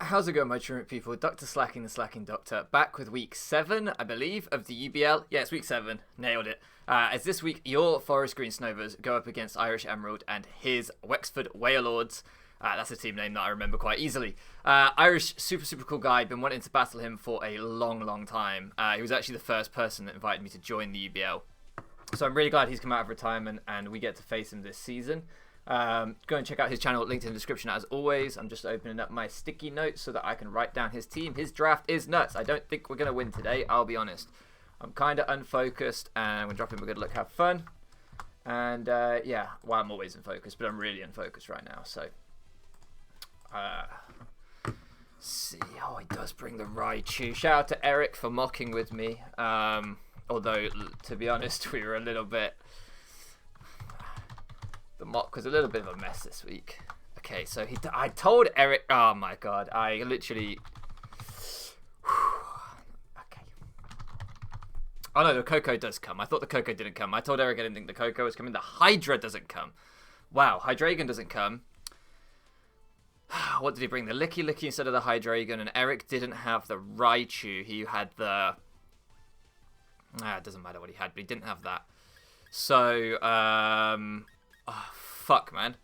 How's it going, my truant people? Dr. Slacking, the Slacking Doctor, back with week 7, I believe, of the UBL. Yeah, it's week 7. Nailed it. As this week, your Forest Green Snovers go up against IrishEmerald and his Wexford Wailords. That's a team name that I remember quite easily. Irish, super cool guy. Been wanting to battle him for a long time. He was actually the first person that invited me to join the UBL. So I'm really glad he's come out of retirement and we get to face him this season. Go and check out his channel, linked in the description as always. I'm just opening up my sticky notes so that I can write down his team. His draft is nuts. I don't think we're going to win today, I'll be honest. I'm kind of unfocused and we're dropping a good look, have fun. And yeah, well, I'm always in focus, but I'm really unfocused right now. So, see, oh, he does bring the Raichu. Shout out to Eric for mocking with me. Although, to be honest, we were a little bit... The mock was a little bit of a mess this week. Okay, so I told Eric... Oh, my God. I literally... Okay. Oh, no, the Coco does come. I thought the Coco didn't come. I told Eric I didn't think the Coco was coming. The Hydra doesn't come. Wow, Hydreigon doesn't come. What did he bring? The Licky Licky instead of the Hydreigon. And Eric didn't have the Raichu. He had the... it doesn't matter what he had, but he didn't have that. So, oh, fuck, man.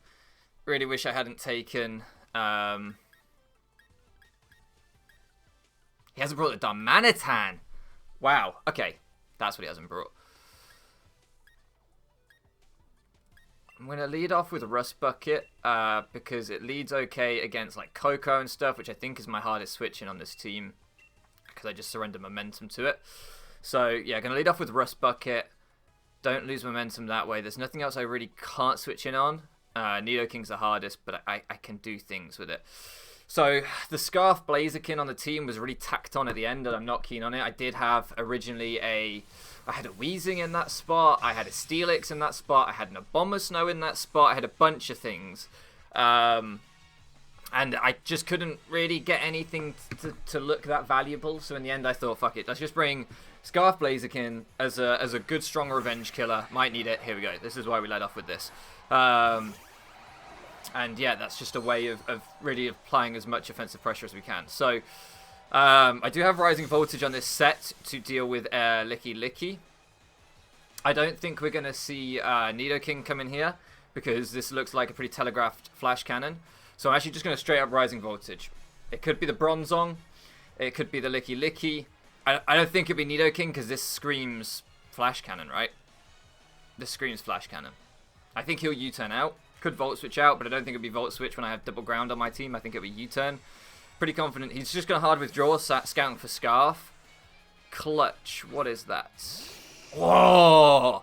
Really wish I hadn't taken... He hasn't brought the Darmanitan. Wow. Okay. That's what he hasn't brought. I'm going to lead off with Rust Bucket because it leads okay against like Coco and stuff, which I think is my hardest switching on this team because I just surrender momentum to it. So, yeah, going to lead off with Rust Bucket. Don't lose momentum that way. There's nothing else I really can't switch in on. Nidoking's the hardest, but I can do things with it. So, the Scarf Blaziken on the team was really tacked on at the end, and I'm not keen on it. I did have originally I had a Weezing in that spot. I had a Steelix in that spot. I had an Abomasnow in that spot. I had a bunch of things. And I just couldn't really get anything to look that valuable. So, in the end, I thought, fuck it. Let's just bring... Scarf Blaziken as a good, strong revenge killer. Might need it. Here we go. This is why we led off with this. And yeah, that's just a way of really applying as much offensive pressure as we can. So, I do have Rising Voltage on this set to deal with Licky Licky. I don't think we're going to see Nidoking come in here because this looks like a pretty telegraphed Flash Cannon. So I'm actually just going to straight up Rising Voltage. It could be the Bronzong. It could be the Licky Licky. I don't think it'd be Nidoking because this screams Flash Cannon, right? This screams Flash Cannon. I think he'll U-turn out. Could Volt Switch out, but I don't think it'd be Volt Switch when I have double ground on my team. I think it'll be U-turn. Pretty confident. He's just going to hard withdraw, scouting for Scarf. Clutch. What is that? Whoa!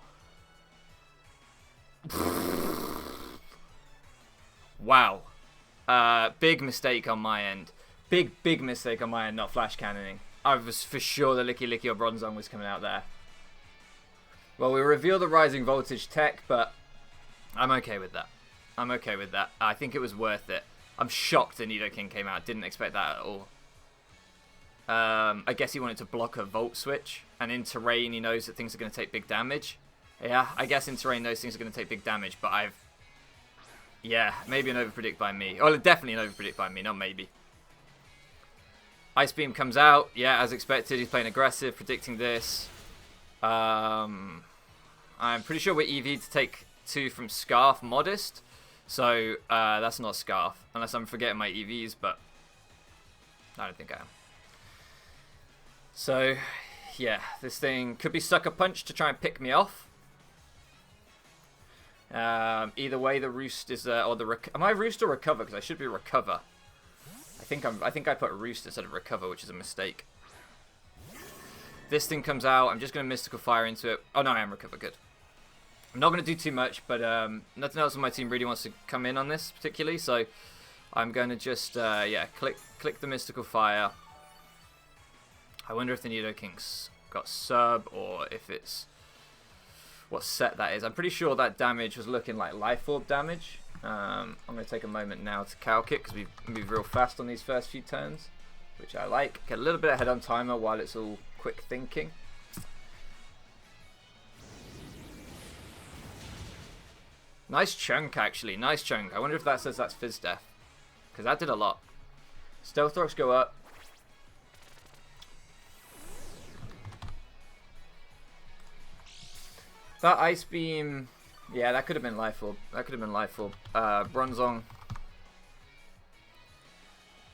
Wow. Big mistake on my end. Big mistake on my end, not Flash Cannoning. I was for sure the Licky Licky or Bronzong was coming out there. Well, we reveal the Rising Voltage tech, but I'm okay with that. I'm okay with that. I think it was worth it. I'm shocked that Nidoking came out. Didn't expect that at all. I guess he wanted to block a Volt Switch, and in terrain he knows that things are going to take big damage. Yeah, I guess in terrain those things are going to take big damage, but yeah, maybe an overpredict by me. Well, definitely an overpredict by me, not maybe. Ice Beam comes out. Yeah, as expected. He's playing aggressive, predicting this. I'm pretty sure we're EV to take 2 from Scarf Modest. So, that's not Scarf. Unless I'm forgetting my EVs, but I don't think I am. So, yeah, this thing could be Sucker Punch to try and pick me off. Either way, the Roost is... am I Roost or Recover? Because I should be Recover. I think I put Roost instead of Recover, which is a mistake. This thing comes out. I'm just going to Mystical Fire into it. Oh, no, I am Recover. Good. I'm not going to do too much, but nothing else on my team really wants to come in on this particularly. So I'm going to just, yeah, click the Mystical Fire. I wonder if the Nidoking's got sub or if it's... what set that is. I'm pretty sure that damage was looking like Life Orb damage. I'm going to take a moment now to calc it because we move real fast on these first few turns, which I like. Get a little bit ahead on timer while it's all quick thinking. Nice chunk, actually. Nice chunk. I wonder if that says that's Fizz Death, because that did a lot. Stealth rocks go up. That ice beam, yeah, that could have been life orb. That could have been life orb. Bronzong.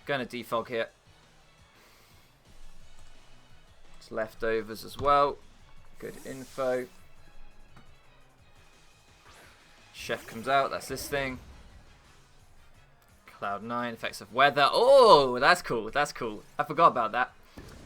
Gonna defog here. It's leftovers as well. Good info. Chef comes out. That's this thing. Cloud 9, effects of weather. Oh, that's cool. That's cool. I forgot about that.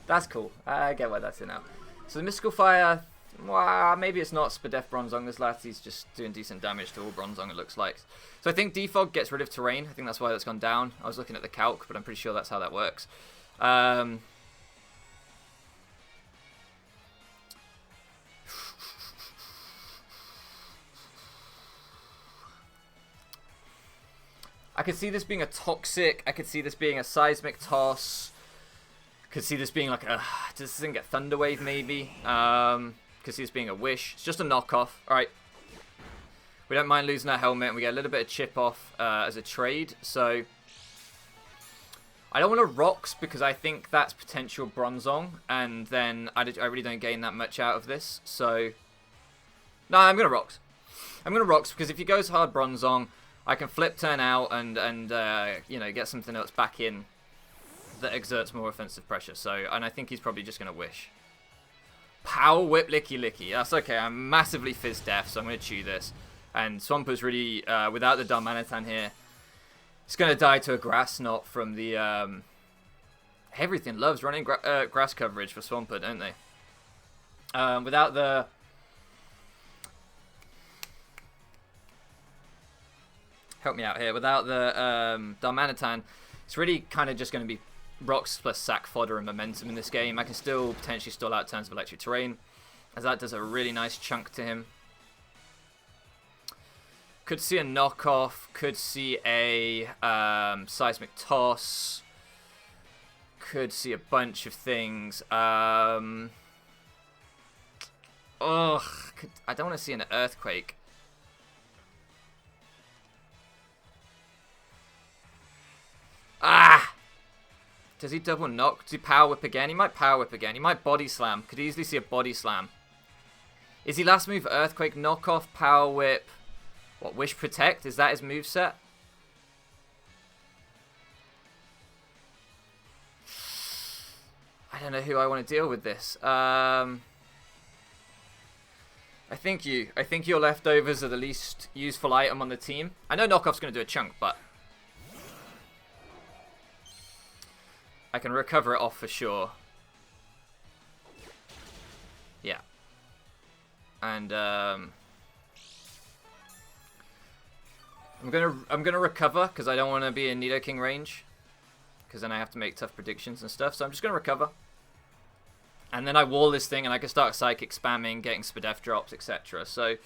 That's cool. I get why that's in now. So the Mystical Fire, well, maybe it's not Spadef Bronzong. This Latty's just doing decent damage to all Bronzong, it looks like. So I think Defog gets rid of terrain. I think that's why that's gone down. I was looking at the calc, but I'm pretty sure that's how that works. I could see this being a Toxic. I could see this being a Seismic Toss. Could see this being like a... Does this thing get Thunder Wave maybe? Could see this being a Wish. It's just a knockoff. Alright. We don't mind losing our helmet. And we get a little bit of chip off as a trade. So... I don't want to Rocks because I think that's potential Bronzong. And then I really don't gain that much out of this. So... No, I'm going to Rocks. I'm going to Rocks because if he goes hard Bronzong... I can flip turn out and you know, get something else back in that exerts more offensive pressure. So, and I think he's probably just going to Wish. Power Whip Licky Licky. That's okay. I'm massively Fizz Deaf, so I'm going to chew this. And Swampert really, without the Darmanitan here, it's going to die to a Grass Knot from the... Everything loves running grass coverage for Swampert, don't they? Without the... Help me out here. Without the Darmanitan, it's really kind of just going to be Rocks plus Sack Fodder and Momentum in this game. I can still potentially stall out turns of Electric Terrain, as that does a really nice chunk to him. Could see a knockoff. Could see a Seismic Toss. Could see a bunch of things. Ugh, I don't want to see an Earthquake. Ah! Does he double knock? Does he Power Whip again? He might Power Whip again. He might Body Slam. Could easily see a Body Slam. Is he last move Earthquake, Knockoff, Power Whip? What, Wish Protect? Is that his moveset? I don't know who I want to deal with this. I think your leftovers are the least useful item on the team. I know Knockoff's going to do a chunk, but... I can recover it off for sure. Yeah. And I'm gonna recover because I don't want to be in Nidoking range, because then I have to make tough predictions and stuff. So I'm just gonna recover, and then I wall this thing, and I can start Psychic spamming, getting Spadef drops, etc. So,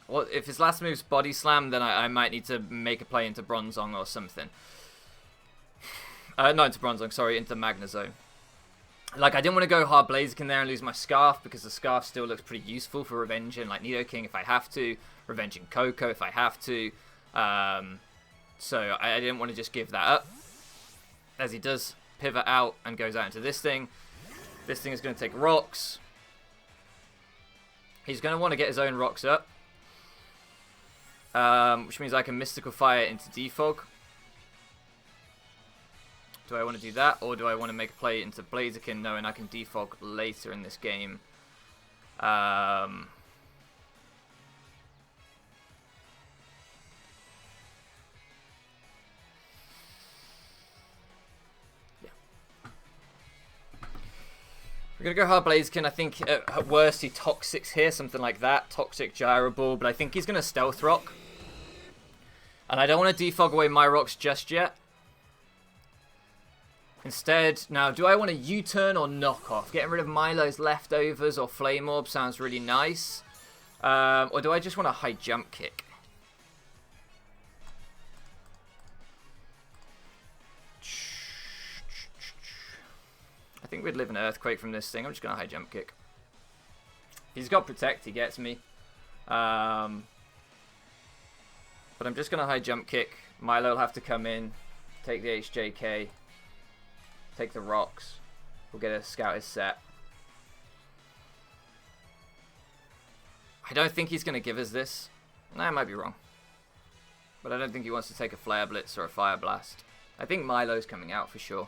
well, if his last move's Body Slam, then I might need to make a play into Bronzong or something. Not into Bronzong, sorry, into Magnezone. Like, I didn't want to go hard Blaziken there and lose my Scarf, because the Scarf still looks pretty useful for revenging, like, Nidoking if I have to, revenging Coco if I have to. So I didn't want to just give that up. As he does pivot out and goes out into this thing. This thing is going to take Rocks. He's going to want to get his own Rocks up. Which means I can Mystical Fire into Defog. Do I want to do that, or do I want to make a play into Blaziken knowing I can Defog later in this game? Yeah. We're going to go hard Blaziken. I think at worst he Toxics here, something like that. Toxic Gyro Ball, but I think he's going to Stealth Rock. And I don't want to Defog away my Rocks just yet. Instead, now, do I want to U-turn or Knockoff? Getting rid of Milo's leftovers or Flame Orb sounds really nice. Or do I just want a high jump kick? I think we'd live an Earthquake from this thing. I'm just going to high jump kick. He's got Protect, he gets me. But I'm just going to high jump kick. Milo will have to come in, take the HJK, take the rocks. We'll get a scout his set. I don't think he's going to give us this. No, I might be wrong. But I don't think he wants to take a Flare Blitz or a Fire Blast. I think Milo's coming out for sure.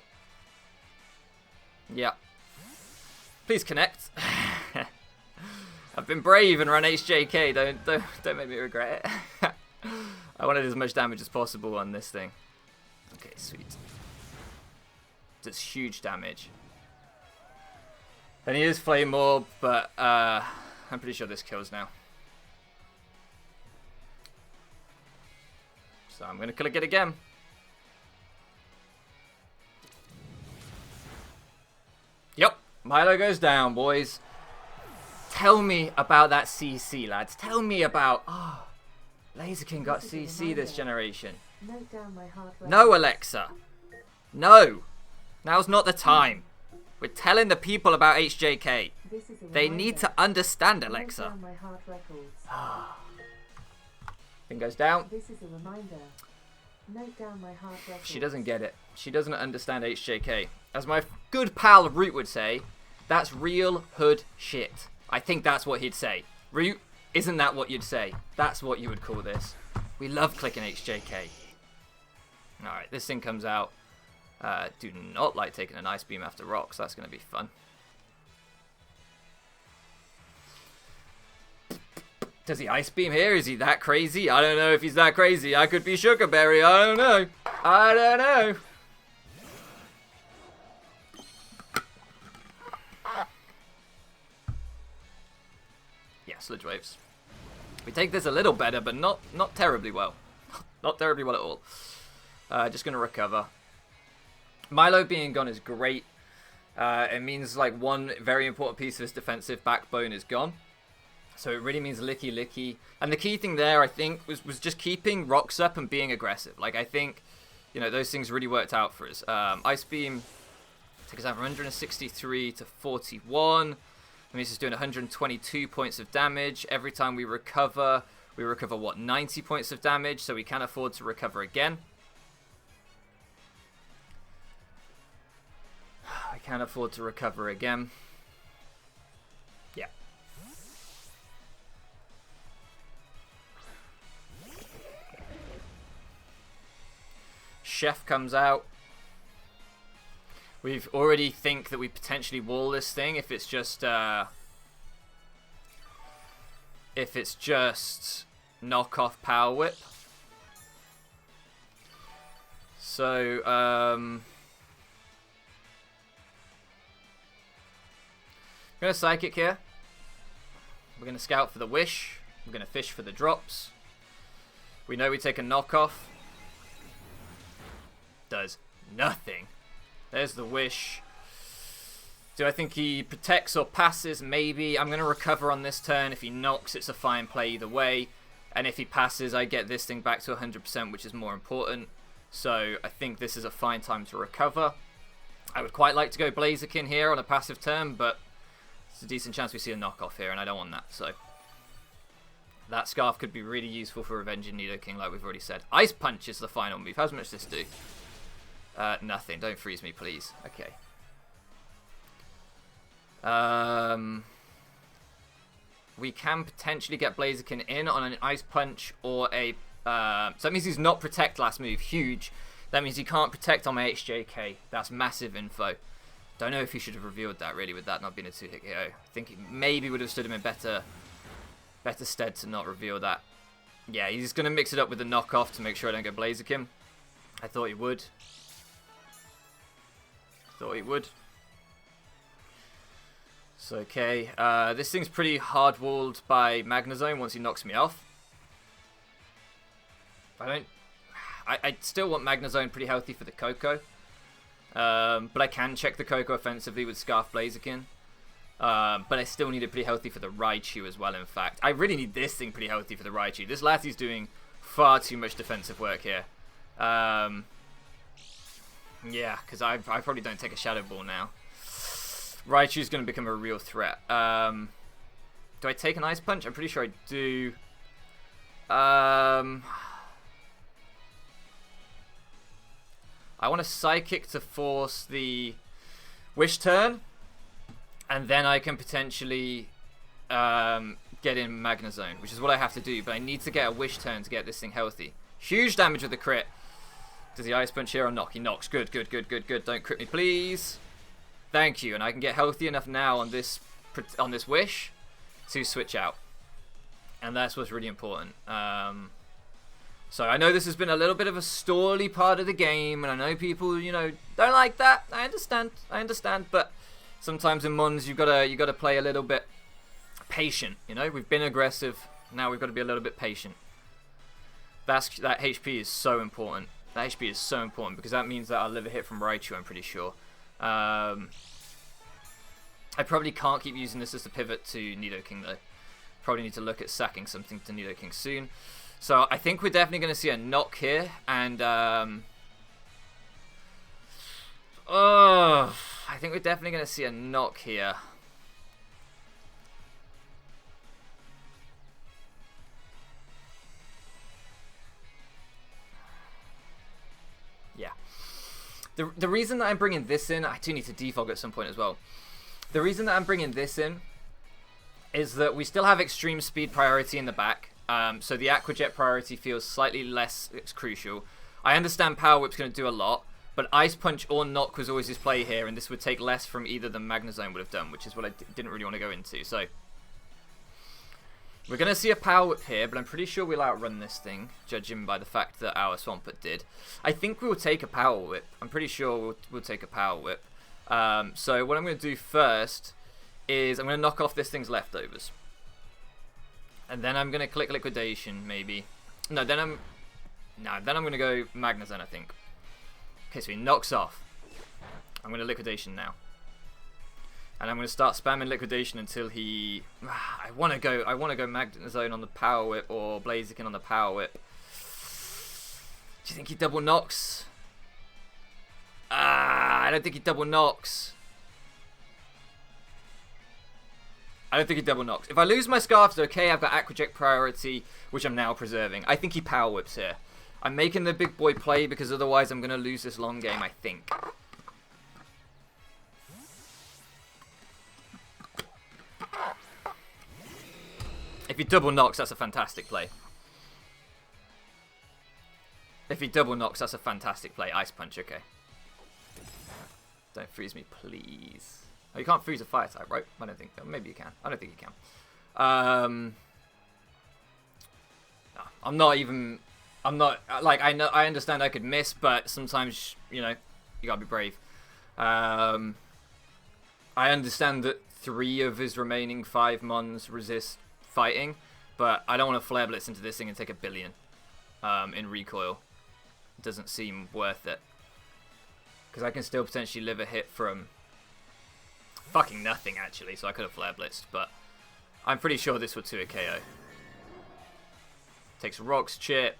Yeah. Please connect. I've been brave and run HJK. Don't make me regret it. I wanted as much damage as possible on this thing. Okay, sweet. Does huge damage. And he is Flame Orb, but I'm pretty sure this kills now. So I'm going to click it again. Yep, Milo goes down, boys. Tell me about that CC, lads. Tell me about... Oh, Laser King got CC this generation. No, Alexa. No. Now's not the time. We're telling the people about HJK. They need to understand, Alexa. Thing goes down. This is a reminder. Note down my heart records. She doesn't get it. She doesn't understand HJK. As my good pal Root would say, that's real hood shit. I think that's what he'd say. Root, isn't that what you'd say? That's what you would call this. We love clicking HJK. Alright, this thing comes out. Do not like taking an Ice Beam after rocks. That's going to be fun. Does he Ice Beam here? Is he that crazy? I don't know if he's that crazy. I could be Sugarberry. I don't know. I don't know. Yeah, Sludge Waves. We take this a little better, but not terribly well. Not terribly well at all. Just going to recover. Milo being gone is great. It means like one very important piece of his defensive backbone is gone. So it really means licky licky. And the key thing there, I think, was just keeping rocks up and being aggressive. Like, I think, you know, those things really worked out for us. Ice Beam takes us out from 163 to 41. That means it's doing 122 points of damage. Every time we recover, what, 90 points of damage? So we can afford to recover again. I can afford to recover again. Yeah. Chef comes out. We've already think that we potentially wall this thing if it's just knockoff Power Whip. So I'm gonna Psychic here. We're gonna scout for the wish. We're gonna fish for the drops. We know we take a knockoff. Does nothing. There's the wish. Do I think he protects or passes? Maybe. I'm going to recover on this turn. If he knocks, it's a fine play either way. And if he passes, I get this thing back to 100%, which is more important. So I think this is a fine time to recover. I would quite like to go Blaziken here on a passive turn, but it's a decent chance we see a knockoff here, and I don't want that. So that Scarf could be really useful for revenging Nidoking, like we've already said. Ice Punch is the final move. How much does this do? Nothing. Don't freeze me, please. Okay. We can potentially get Blaziken in on an Ice Punch or a... so that means he's not Protect last move. Huge. That means he can't Protect on my HJK. That's massive info. Don't know if he should have revealed that, really, with that not being a 2-hit KO. I think he maybe would have stood him in better stead to not reveal that. Yeah, he's going to mix it up with the knockoff to make sure I don't get Blaziken. I thought he would. Thought he would. So, okay. This thing's pretty hard-walled by Magnezone once he knocks me off. I still want Magnezone pretty healthy for the Coco. But I can check the Coco offensively with Scarf Blaziken. But I still need it pretty healthy for the Raichu as well, in fact. I really need this thing pretty healthy for the Raichu. This Lattie's doing far too much defensive work here. Yeah, because I probably don't take a Shadow Ball now. Raichu's going to become a real threat. Do I take an Ice Punch? I'm pretty sure I do. I want a Psychic to force the Wish turn, and then I can potentially get in Magnezone, which is what I have to do, but I need to get a Wish turn to get this thing healthy. Huge damage with the crit. Does he Ice Punch here or knock? He knocks. Good, good, good, good, good. Don't crit me, please. Thank you, and I can get healthy enough now on this Wish to switch out. And that's what's really important. So I know this has been a little bit of a stally part of the game, and I know people, you know, don't like that. I understand, but sometimes in Mons you gotta play a little bit patient. You know, we've been aggressive, now we've got to be a little bit patient. That HP is so important. That HP is so important because that means that I'll live a hit from Raichu, I'm pretty sure. I probably can't keep using this as a pivot to Nidoking though. Probably need to look at sacking something to Nidoking soon. So I think we're definitely going to see a knock here, and I think we're definitely going to see a knock here. Yeah. The reason that I'm bringing this in, I do need to defog at some point as well. The reason that I'm bringing this in is that we still have extreme speed priority in the back. So the Aqua Jet priority feels slightly less crucial. I understand Power Whip's going to do a lot, but Ice Punch or Knock was always his play here, and this would take less from either than Magnezone would have done, which is what I didn't really want to go into. So we're going to see a Power Whip here, but I'm pretty sure we'll outrun this thing, judging by the fact that our Swampert did. I think we'll take a Power Whip. I'm pretty sure we'll take a Power Whip. So what I'm going to do first is I'm going to knock off this thing's leftovers. And then I'm going to click Liquidation, maybe. Then I'm going to go Magnezone, I think. Okay, so he knocks off. I'm going to Liquidation now. And I'm going to start spamming Liquidation until he... I want to go Magnezone on the Power Whip or Blaziken on the Power Whip. Do you think he double knocks? I don't think he double knocks. I don't think he double knocks. If I lose my Scarfs, okay, I've got Aqua Jet priority, which I'm now preserving. I think he Power Whips here. I'm making the big boy play because otherwise I'm going to lose this long game, I think. If he double knocks, that's a fantastic play. If he double knocks, that's a fantastic play. Ice Punch, okay. Don't freeze me, please. Oh, you can't freeze a fire type, right? I don't think. Maybe you can. I don't think you can. No, I'm not even. I'm not like I know. I understand I could miss, but sometimes you know you gotta be brave. I understand that 3 of his remaining 5 mons resist fighting, but I don't want to Flare Blitz into this thing and take a billion in recoil. It doesn't seem worth it because I can still potentially live a hit from fucking nothing actually, so I could have Flare Blitzed, but I'm pretty sure this would 2 KO. Takes Rocks Chip.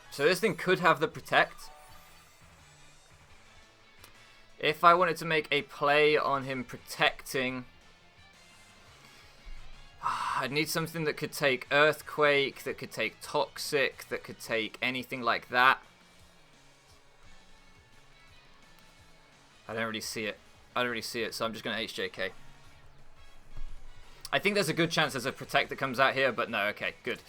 So this thing could have the Protect. If I wanted to make a play on him protecting, I'd need something that could take Earthquake, that could take Toxic, that could take anything like that. I don't really see it. So I'm just going to HJK. I think there's a good chance there's a Protect that comes out here, but no, okay, good.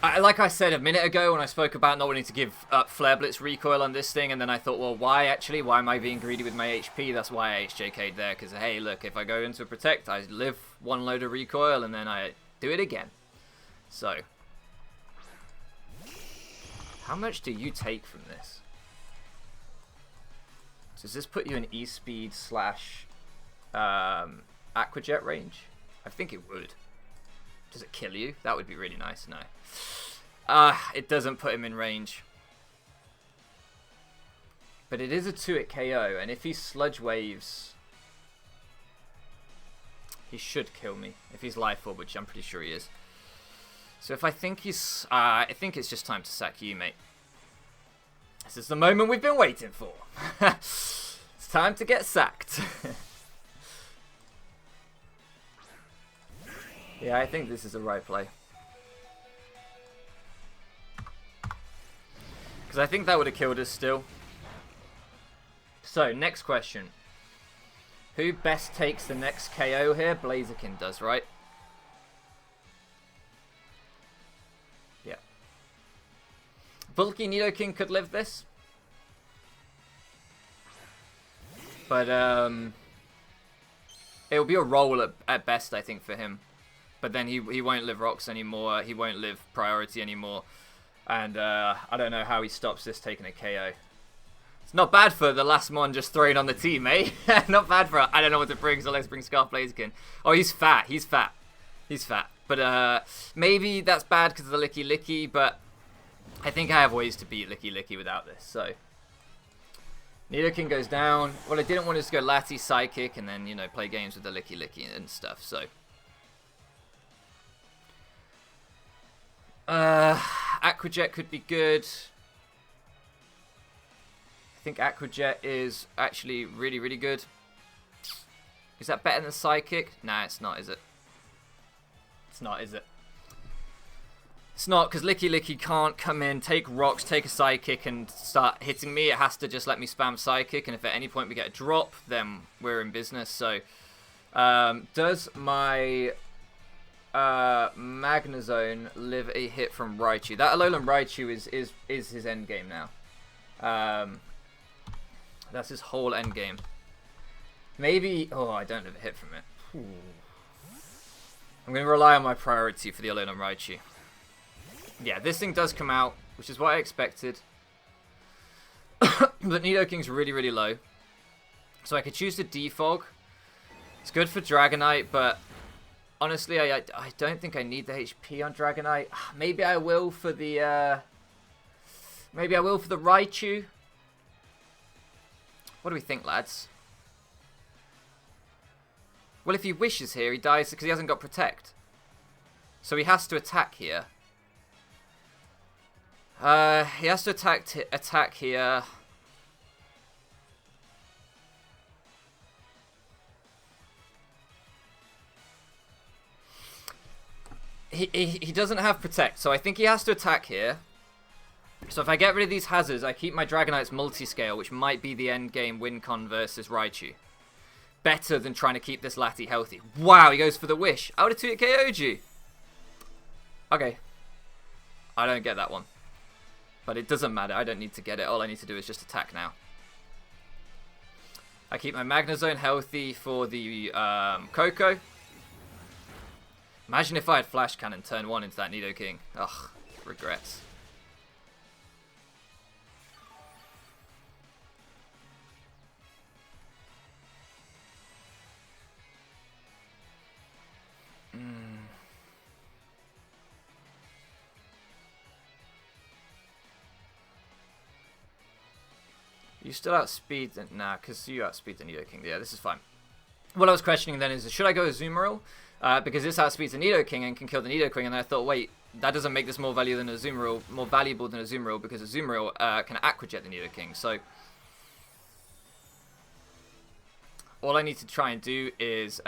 Like I said a minute ago when I spoke about not wanting to give up Flare Blitz recoil on this thing, and then I thought, well, why am I being greedy with my HP? That's why I HJK'd there, because, hey, look, if I go into a Protect, I live 1 load of recoil, and then I do it again. So, how much do you take from this? Does this put you in E-Speed / Aqua Jet range? I think it would. Does it kill you? That would be really nice. No. It doesn't put him in range. But it is a 2-hit KO, and if he Sludge Waves, he should kill me. If he's Life Orb, which I'm pretty sure he is. So if I think he's... I think it's just time to sack you, mate. This is the moment we've been waiting for. It's time to get sacked. Yeah, I think this is the right play. Because I think that would have killed us still. So, next question. Who best takes the next KO here? Blaziken does, right? Yeah. Bulky Nidoking could live this. But, it'll be a roll at best, I think, for him. But then he won't live rocks anymore. He won't live priority anymore. And I don't know how he stops this taking a KO. It's not bad for the last mon just throwing on the team, eh? Not bad for... I don't know what to bring, so let's bring Scarf Blaziken. Oh, he's fat. He's fat. He's fat. But maybe that's bad because of the Licky Licky, but I think I have ways to beat Licky Licky without this, so... Nidoking goes down. Well, I didn't want to just go Lati, Psychic, and then, you know, play games with the Licky Licky and stuff, so... Aqua Jet could be good. I think Aqua Jet is actually really, really good. Is that better than Psychic? Nah, it's not, is it? It's not, is it? It's not, because Licky Licky can't come in, take rocks, take a Psychic, and start hitting me. It has to just let me spam Psychic, and if at any point we get a drop, then we're in business. So, does my Magnezone live a hit from Raichu? That Alolan Raichu is his end game now. That's his whole end game. Maybe... Oh, I don't live a hit from it. Ooh. I'm going to rely on my priority for the Alolan Raichu. Yeah, this thing does come out, which is what I expected. But Nidoking's really, really low. So I could choose to defog. It's good for Dragonite, but honestly, I don't think I need the HP on Dragonite. Maybe I will for the Raichu. What do we think, lads? Well, if he wishes here, he dies because he hasn't got Protect. So he has to attack here. He has to attack here. He doesn't have Protect, so I think he has to attack here. So if I get rid of these hazards, I keep my Dragonite's multi-scale, which might be the end game win con versus Raichu. Better than trying to keep this Lati healthy. Wow, he goes for the Wish. I would have 2-hit KO'd you. Okay. I don't get that one. But it doesn't matter. I don't need to get it. All I need to do is just attack now. I keep my Magnezone healthy for the Koko. Imagine if I had Flash Cannon turn 1 into that Nidoking. Ugh, regrets. You still outspeed... Nah, because you outspeed the Nidoking. Yeah, this is fine. What I was questioning then is, should I go Azumarill? Because this outspeeds the Nidoking and can kill the Nidoking, and I thought, wait, that doesn't make this more valuable than Azumarill, because Azumarill can Aqua Jet the Nidoking. So all I need to try and do is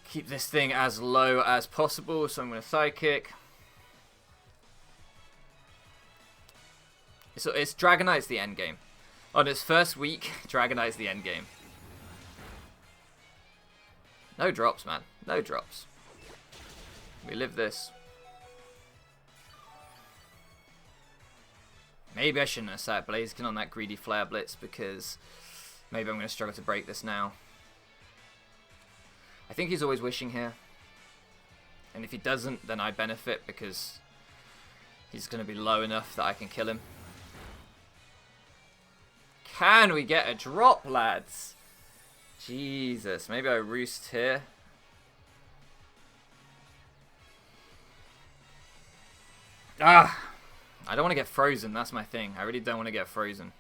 keep this thing as low as possible. So I'm going to Psychic. So it's Dragonite's the end game. On its first week, Dragonite's the end game. No drops, man. No drops. We live this. Maybe I shouldn't have sat Blaziken on that greedy Flare Blitz, because maybe I'm going to struggle to break this now. I think he's always wishing here. And if he doesn't, then I benefit, because he's going to be low enough that I can kill him. Can we get a drop, lads? Jesus, maybe I roost here. Ah! I don't want to get frozen, that's my thing. I really don't want to get frozen.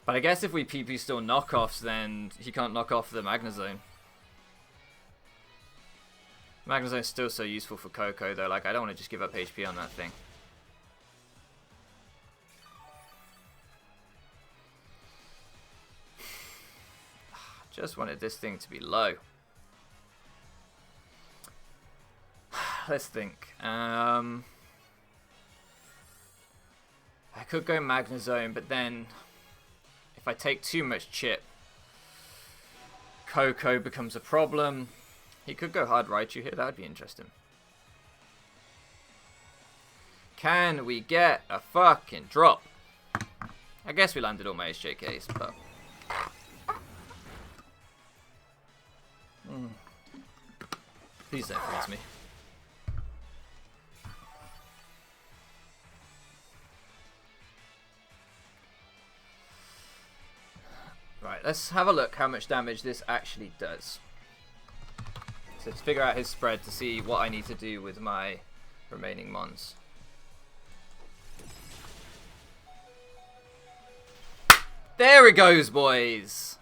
But I guess if we PP still knockoffs, then he can't knock off the Magnezone. Magnezone's still so useful for Koko, though. Like, I don't want to just give up HP on that thing. Just wanted this thing to be low. Let's think. could go Magnezone, but then if I take too much chip, Coco becomes a problem. He could go hard Raichu here. That would be interesting. Can we get a fucking drop? I guess we landed all my SJKs, but... Please don't freeze me. Right, let's have a look how much damage this actually does. So to figure out his spread to see what I need to do with my remaining mons. There it goes, boys.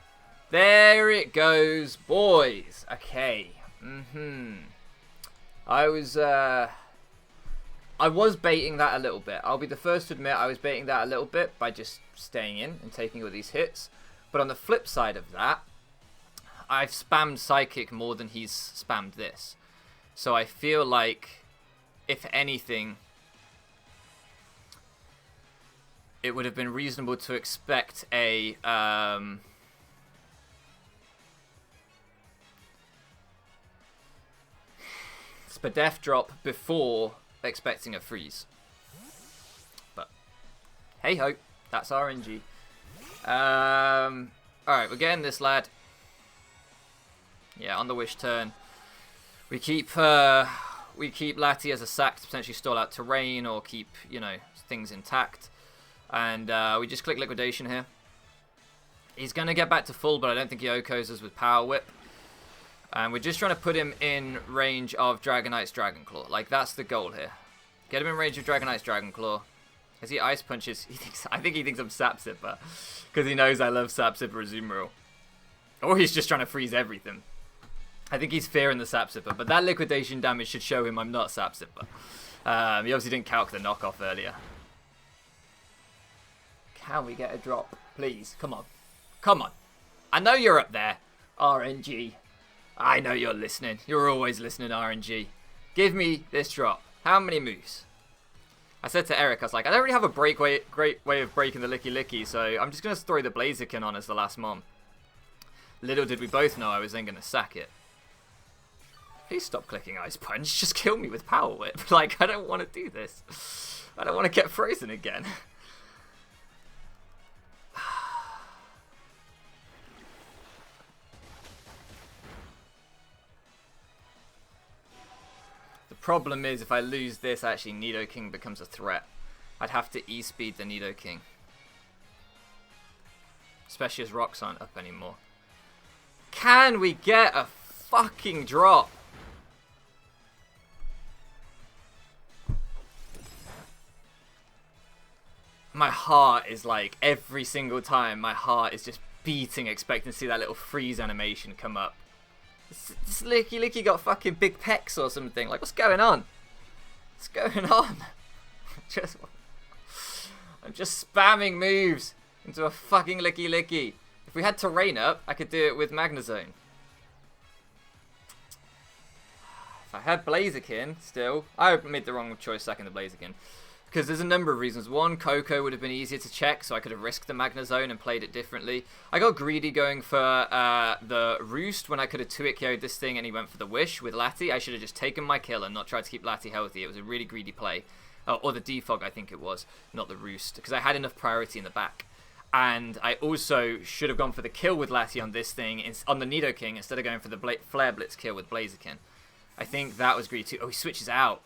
There it goes, boys. Okay. I was baiting that a little bit. I'll be the first to admit I was baiting that a little bit by just staying in and taking all these hits. But on the flip side of that, I've spammed Psychic more than he's spammed this. So I feel like, if anything, it would have been reasonable to expect a Spadef drop before expecting a freeze. But hey ho, that's RNG. Alright, we're getting this, lad. Yeah, on the wish turn. We keep Lati as a sack to potentially stall out terrain or keep, you know, things intact. And we just click liquidation here. He's going to get back to full, but I don't think he OHKOs us with Power Whip. And we're just trying to put him in range of Dragonite's Dragon Claw. Like, that's the goal here. Get him in range of Dragonite's Dragon Claw. As he ice punches, I think he thinks I'm Sap Sipper. Because he knows I love Sap Sipper Azumarill. Or he's just trying to freeze everything. I think he's fearing the Sap Sipper. But that liquidation damage should show him I'm not Sap Sipper. He obviously didn't calc the knockoff earlier. Can we get a drop? Please, come on. Come on. I know you're up there, RNG. I know you're listening. You're always listening, RNG. Give me this drop. How many moves? I said to Eric, I was like, I don't really have a great way of breaking the Licky Licky, so I'm just going to throw the Blaziken on as the last mom. Little did we both know I was then going to sack it. Please stop clicking Ice Punch. Just kill me with Power Whip. Like, I don't want to do this. I don't want to get frozen again. Problem is, if I lose this, actually Nidoking becomes a threat. I'd have to E-speed the Nidoking. Especially as rocks aren't up anymore. Can we get a fucking drop? My heart is like, every single time, my heart is just beating, expecting to see that little freeze animation come up. This Licky Licky got fucking big pecs or something. Like, what's going on? What's going on? I'm just spamming moves into a fucking Licky Licky. If we had Terrain up, I could do it with Magnezone. If I had Blaziken still, I made the wrong choice sacking the Blaziken. Because there's a number of reasons. One, Coco would have been easier to check, so I could have risked the Magnezone and played it differently. I got greedy going for the Roost when I could have 2-hit KO'd this thing, and he went for the Wish with Lati. I should have just taken my kill and not tried to keep Lati healthy. It was a really greedy play. Or the Defog, I think it was, not the Roost. Because I had enough priority in the back. And I also should have gone for the kill with Lati on this thing, on the Nidoking, instead of going for the Flare Blitz kill with Blaziken. I think that was greedy too. Oh, he switches out.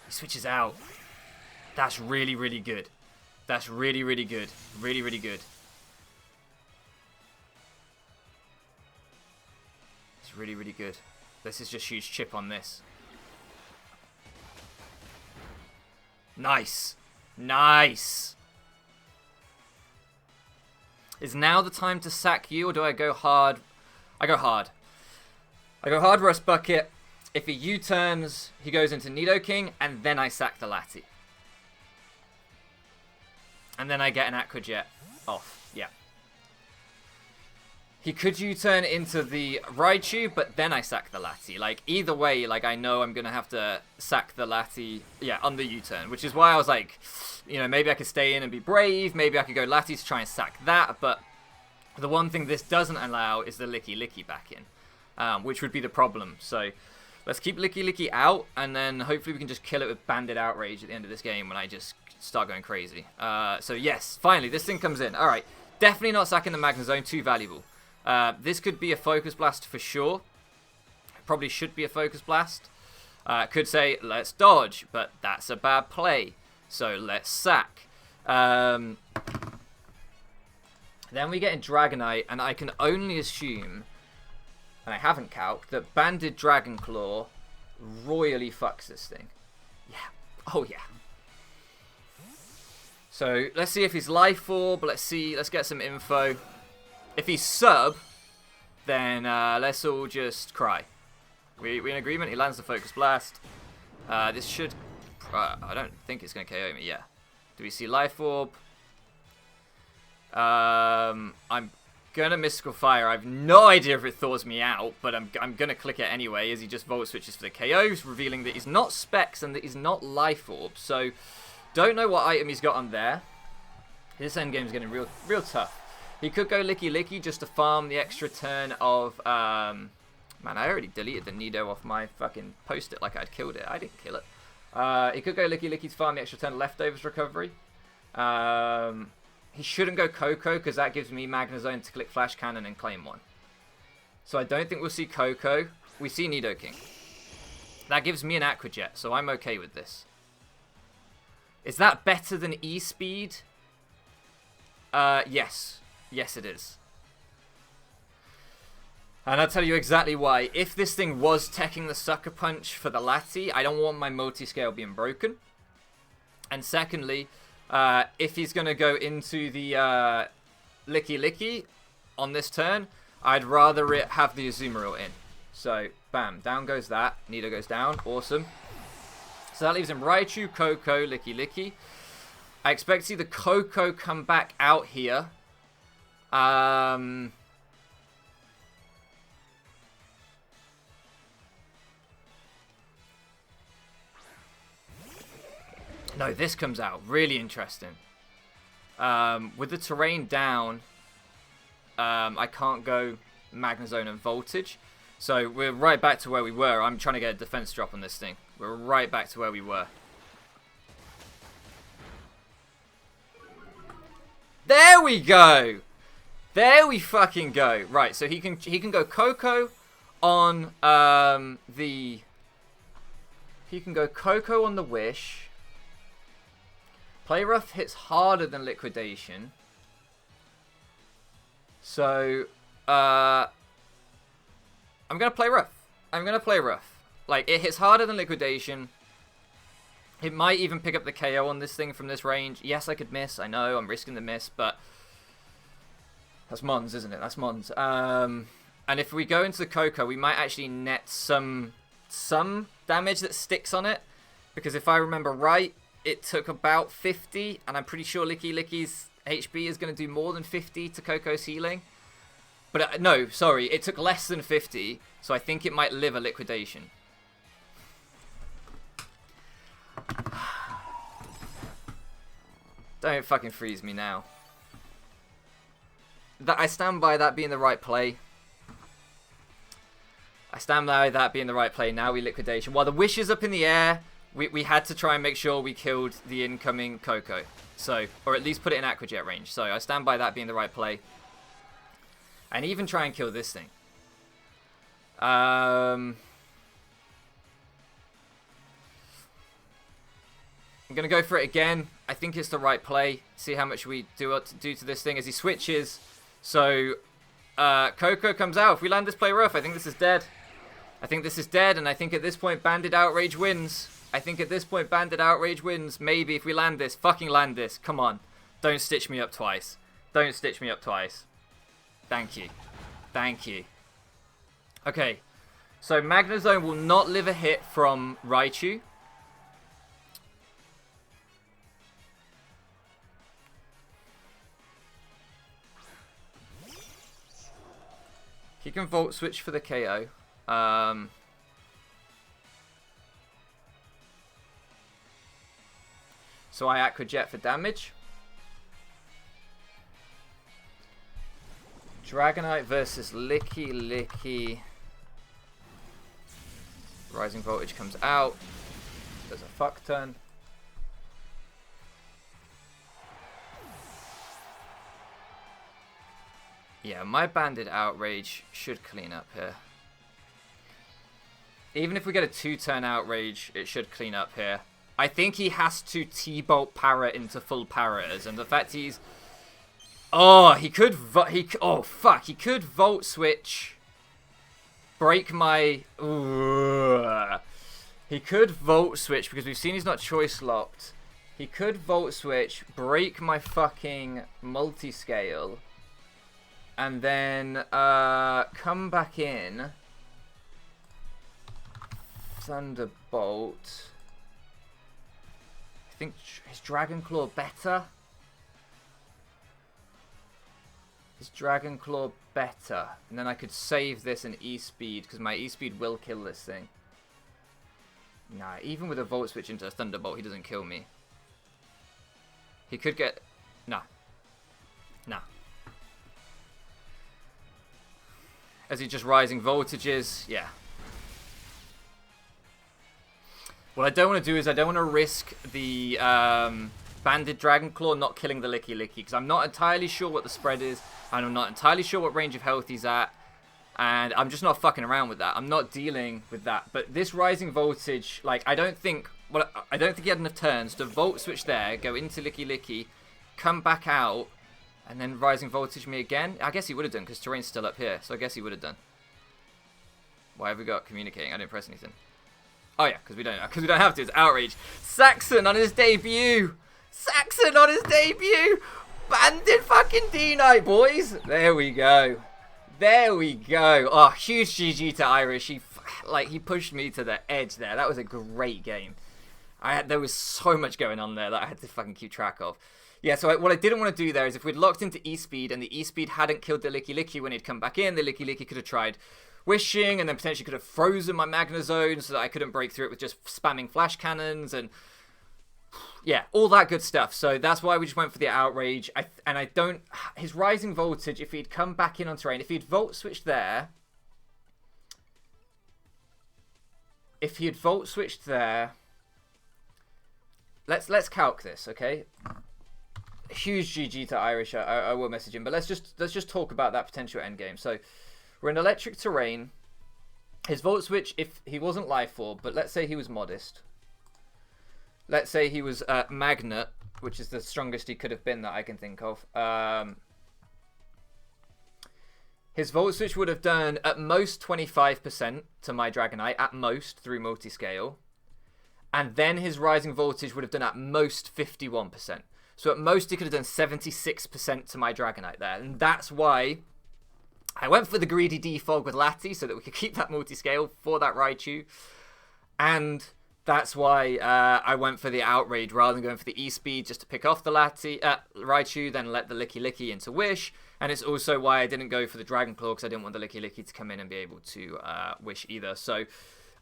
He switches out. That's really, really good. That's really, really good. Really, really good. It's really, really good. This is just huge chip on this. Nice. Nice. Is now the time to sack you, or do I go hard? I go hard. I go hard Rust Bucket. If he U-turns, he goes into Nidoking, and then I sack the Lati. And then I get an Aqua Jet off. Yeah. He could U-turn into the Raichu, but then I sack the Lati. Like, either way, like, I know I'm going to have to sack the Lati, yeah, on the U-turn. Which is why I was like, you know, maybe I could stay in and be brave. Maybe I could go Lati to try and sack that. But the one thing this doesn't allow is the Licky Licky back in. Which would be the problem. So, let's keep Licky Licky out. And then hopefully we can just kill it with Banded Outrage at the end of this game when I just start going crazy. So, yes, finally, this thing comes in. Alright, definitely not sacking the Magnezone. Too valuable. This could be a Focus Blast for sure. Probably should be a Focus Blast. Could say, let's dodge, but that's a bad play. So let's sack. Then we get in Dragonite, and I can only assume, and I haven't calced, that Banded Dragon Claw royally fucks this thing. Yeah. Oh, yeah. So let's see if he's Life Orb. Let's get some info. If he's sub, then let's all just cry. We in agreement? He lands the Focus Blast. This should... I don't think it's going to KO me, yeah. Do we see Life Orb? I'm going to Mystical Fire. I have no idea if it thaws me out, but I'm going to click it anyway as he just Volt Switches for the KOs, revealing that he's not Specs and that he's not Life Orb. So, don't know what item he's got on there. This endgame is getting real tough. He could go Licky Licky just to farm the extra turn of... man, I already deleted the Nido off my fucking post-it like I'd killed it. I didn't kill it. He could go Licky Licky to farm the extra turn of Leftovers recovery. He shouldn't go Coco because that gives me Magnezone to click Flash Cannon and claim one. So I don't think we'll see Coco. We see Nidoking. That gives me an Aqua Jet, so I'm okay with this. Is that better than E-Speed? Yes. Yes, it is. And I'll tell you exactly why. If this thing was teching the Sucker Punch for the Lati, I don't want my multi-scale being broken. And secondly, if he's going to go into the Licky Licky on this turn, I'd rather it have the IrishEmerald in. So, bam, down goes that. Nido goes down. Awesome. So that leaves him Raichu, Coco, Licky Licky. I expect to see the Coco come back out here. No, this comes out. Really interesting. With the terrain down, I can't go Magnezone and Voltage. So we're right back to where we were. I'm trying to get a defense drop on this thing. We're right back to where we were. There we go! There we fucking go. Right, so he can go Coco on the... He can go Coco on the Wish. Play Rough hits harder than Liquidation. So, I'm going to play Rough. I'm going to play Rough. Like, it hits harder than Liquidation. It might even pick up the KO on this thing from this range. Yes, I could miss. I know, I'm risking the miss, but... That's Mons, isn't it? That's Mons. And if we go into the Coco, we might actually net some damage that sticks on it. Because if I remember right, it took about 50, and I'm pretty sure Licky Licky's HB is going to do more than 50 to Coco's healing. But no, sorry, it took less than 50, so I think it might live a Liquidation. Don't fucking freeze me now. I stand by that being the right play. I stand by that being the right play. Now we Liquidation. While the Wish is up in the air, we had to try and make sure we killed the incoming Coco. So, or at least put it in Aqua Jet range. So I stand by that being the right play. And even try and kill this thing. I'm going to go for it again. I think it's the right play. See how much we do to this thing as he switches. So, Coco comes out. If we land this play rough, I think this is dead. I think this is dead, and I think at this point, Banded Outrage wins. I think at this point, Banded Outrage wins. Maybe if we land this. Fucking land this. Come on. Don't stitch me up twice. Don't stitch me up twice. Thank you. Thank you. Okay. So, Magnezone will not live a hit from Raichu. He can Volt Switch for the KO. So I Aqua Jet for damage. Dragonite versus Licky Licky. Rising Voltage comes out. There's a fuck turn. Yeah, my Banded Outrage should clean up here. Even if we get a 2-turn Outrage, it should clean up here. I think he has to T-Bolt Parrot into full Parroters, and the fact he's... Oh, he could... Oh, fuck. He could Volt Switch. Break my... Ugh. He could Volt Switch, because we've seen he's not Choice Locked. He could Volt Switch, break my fucking Multiscale, and then come back in. Thunderbolt. I think is Dragon Claw better? Is Dragon Claw better? And then I could save this in E-Speed, because my E-Speed will kill this thing. Nah, even with a Volt Switch into a Thunderbolt, he doesn't kill me. He could get... Nah. Nah. As he just rising voltages, yeah. What I don't want to do is I don't want to risk the Banded Dragon Claw not killing the Licky Licky, because I'm not entirely sure what the spread is, and I'm not entirely sure what range of health he's at, and I'm just not fucking around with that. I'm not dealing with that. But this rising voltage, like, I don't think he had enough turns to Volt Switch there, go into Licky Licky, come back out, and then rising voltage me again. I guess he would have done, because terrain's still up here, so I guess he would have done. Why have we got communicating? I didn't press anything. Oh yeah, because we don't have to. It's Outrage. Saxon on his debut. Saxon on his debut. Banded fucking D-Knight, boys. There we go. There we go. Oh, huge GG to Irish. He pushed me to the edge there. That was a great game. There was so much going on there that I had to fucking keep track of. Yeah, so what I didn't want to do there is if we'd locked into E-Speed and the E-Speed hadn't killed the Licky Licky when he'd come back in, the Licky Licky could have tried Wishing, and then potentially could have frozen my Magna Zone so that I couldn't break through it with just spamming flash cannons and yeah, all that good stuff. So that's why we just went for the Outrage. His rising voltage, if he'd come back in on terrain, if he'd Volt Switched there, let's calc this, okay? Huge GG to Irish. I will message him, but let's just talk about that potential endgame. So we're in electric terrain. His Volt Switch, if he wasn't Life Orb, but let's say he was Modest. Let's say he was Magnet, which is the strongest he could have been that I can think of. His Volt Switch would have done at most 25% to my Dragonite, at most, through Multiscale. And then his Rising Voltage would have done at most 51%. So at most he could have done 76% to my Dragonite there. And that's why I went for the greedy defog with Lati so that we could keep that Multiscale for that Raichu. And that's why I went for the Outrage rather than going for the E-Speed just to pick off the Raichu, then let the Licky Licky into Wish. And it's also why I didn't go for the Dragon Claw, because I didn't want the Licky Licky to come in and be able to Wish either. So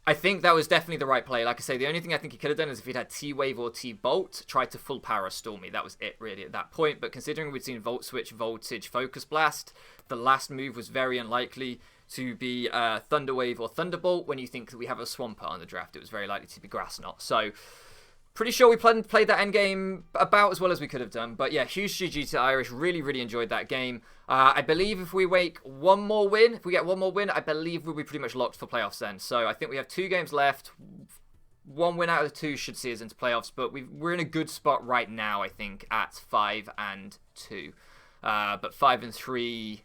I think that was definitely the right play. Like I say, the only thing I think he could have done is if he'd had T-Wave or T-Bolt, tried to full power Storm me. That was it, really, at that point. But considering we'd seen Volt Switch, Voltage, Focus Blast, the last move was very unlikely to be Thunder Wave or Thunderbolt. When you think that we have a Swampert on the draft, it was very likely to be Grass Knot. So pretty sure we played that endgame about as well as we could have done. But yeah, huge GG to Irish. Really, really enjoyed that game. I believe if we get one more win, I believe we'll be pretty much locked for playoffs then. So I think we have 2 games left. 1 win out of the 2 should see us into playoffs. But we're in a good spot right now, I think, at 5-2. But 5-3...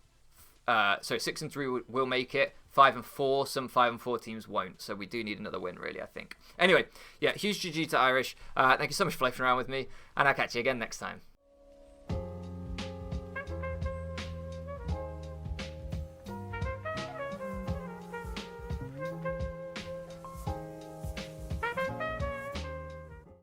so 6-3 will make it. 5-4, some 5-4 teams won't. So we do need another win, really, I think. Anyway, yeah, huge GG to Irish. Thank you so much for flipping around with me, and I'll catch you again next time.